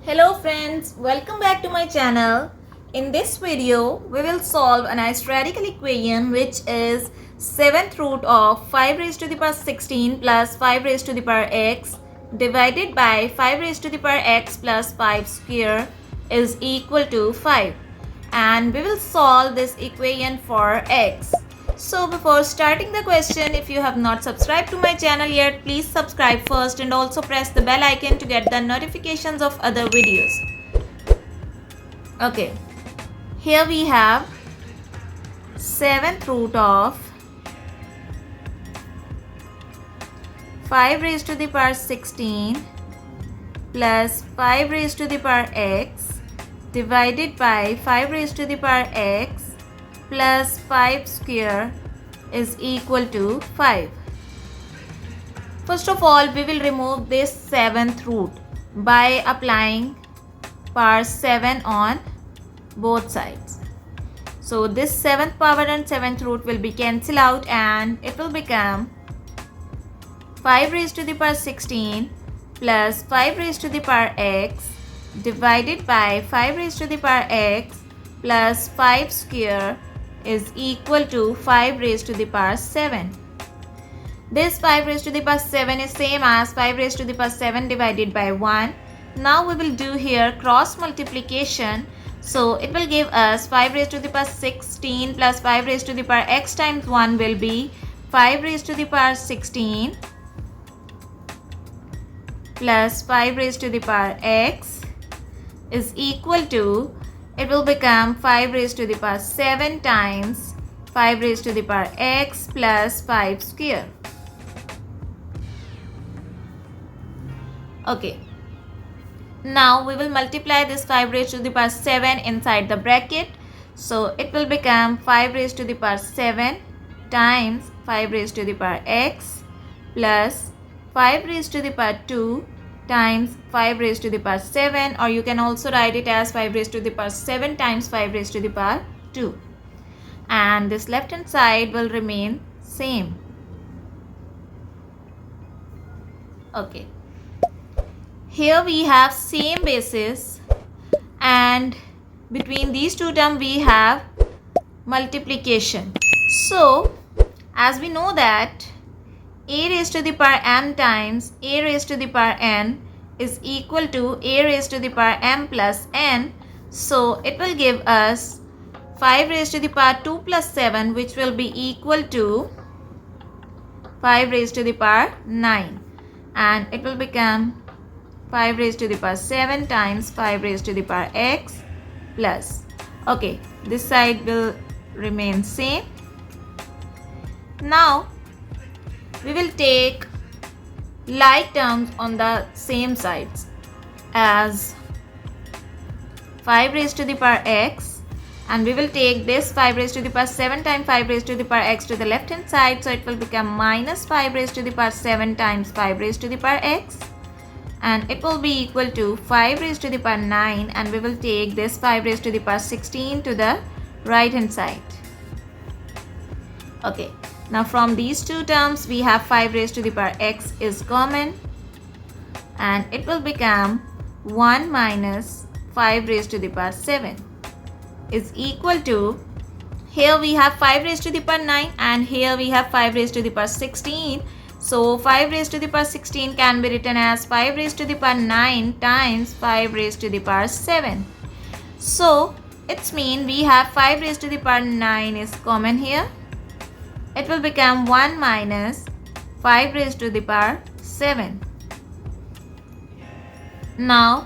Hello friends, welcome back to my channel. In this video, we will solve a nice radical equation which is 7th root of 5 raised to the power 16 plus 5 raised to the power x divided by 5 raised to the power x plus 5 square is equal to 5. And we will solve this equation for x. So before starting the question, if you have not subscribed to my channel yet, please subscribe first and also press the bell icon to get the notifications of other videos. Okay, here we have 7th root of 5 raised to the power 16 plus 5 raised to the power x divided by 5 raised to the power x plus 5 square is equal to 5. First of all, we will remove this 7th root by applying power 7 on both sides. So this 7th power and 7th root will be cancelled out and it will become 5 raised to the power 16 plus 5 raised to the power x divided by 5 raised to the power x plus 5 square is equal to 5 raised to the power 7. This 5 raised to the power 7 is same as 5 raised to the power 7 divided by 1. Now we will do here cross multiplication. So it will give us 5 raised to the power 16 plus 5 raised to the power x times 1 will be 5 raised to the power 16 plus 5 raised to the power x is equal to, it will become 5 raised to the power 7 times 5 raised to the power x plus 5 square. Okay. Now we will multiply this 5 raised to the power 7 inside the bracket. So it will become 5 raised to the power 7 times 5 raised to the power x plus 5 raised to the power 2 times 5 raised to the power 7, or you can also write it as 5 raised to the power 7 times 5 raised to the power 2. And this left hand side will remain same. Okay. Here we have same basis and between these two terms we have multiplication. So as we know that a raised to the power m times a raised to the power n is equal to a raised to the power m plus n. So it will give us 5 raised to the power 2 plus 7, which will be equal to 5 raised to the power 9. And it will become 5 raised to the power 7 times 5 raised to the power x plus. Okay, this side will remain same. Now we will take like terms on the same sides as 5 raised to the power x, and we will take this 5 raised to the power 7 times 5 raised to the power x to the left hand side. So it will become minus 5 raised to the power 7 times 5 raised to the power x, and it will be equal to 5 raised to the power 9, and we will take this 5 raised to the power 16 to the right hand side. Okay. Now from these two terms we have 5 raised to the power x is common, and it will become 1 minus 5 raised to the power 7 is equal to, here we have 5 raised to the power 9 and here we have 5 raised to the power 16. So 5 raised to the power 16 can be written as 5 raised to the power 9 times 5 raised to the power 7. So it's mean we have 5 raised to the power 9 is common here. It will become 1 minus 5 raised to the power 7. Now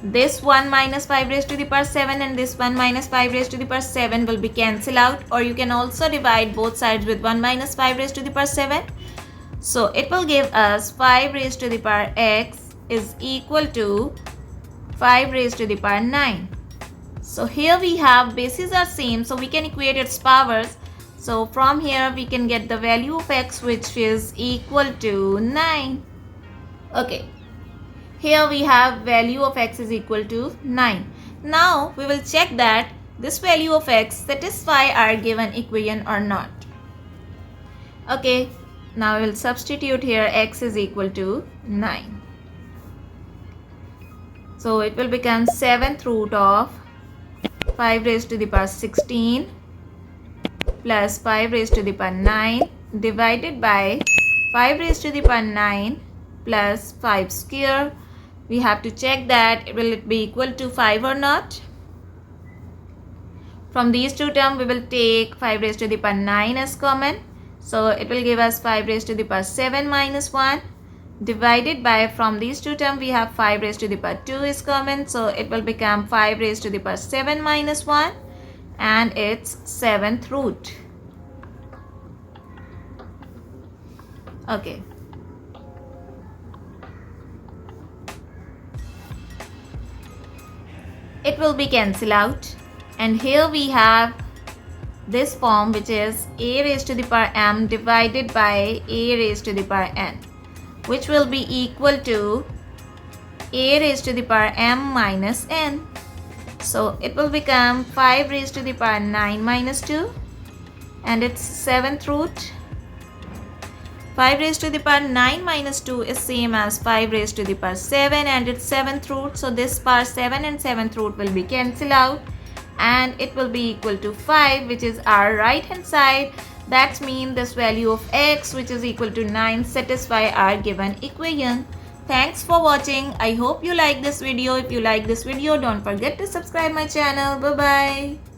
this 1 minus 5 raised to the power 7 and this 1 minus 5 raised to the power 7 will be cancelled out, or you can also divide both sides with 1 minus 5 raised to the power 7. So it will give us 5 raised to the power x is equal to 5 raised to the power 9. So here we have bases are same, so we can equate its powers. So from here we can get the value of x, which is equal to 9. Okay. Here we have value of x is equal to 9. Now we will check that this value of x satisfy our given equation or not. Okay. Now we will substitute here x is equal to 9. So it will become 7th root of 5 raised to the power 16 plus 5 raised to the power 9 divided by 5 raised to the power 9 plus 5 square. We have to check that will it be equal to 5 or not. From these two terms, we will take 5 raised to the power 9 as common. So it will give us 5 raised to the power 7 minus 1 divided by, from these two terms, we have 5 raised to the power 2 is common. So it will become 5 raised to the power 7 minus 1 and it's 7th root. Okay. It will be cancelled out. And here we have this form, which is a raised to the power m divided by a raised to the power n, which will be equal to a raised to the power m minus n. So it will become 5 raised to the power 9 minus 2 and it's 7th root. 5 raised to the power 9 minus 2 is same as 5 raised to the power 7 and it's 7th root. So this power 7 and 7th root will be cancelled out and it will be equal to 5, which is our right hand side. That means this value of x, which is equal to 9, satisfy our given equation. Thanks for watching. I hope you like this video. If you like this video, don't forget to subscribe my channel. Bye bye.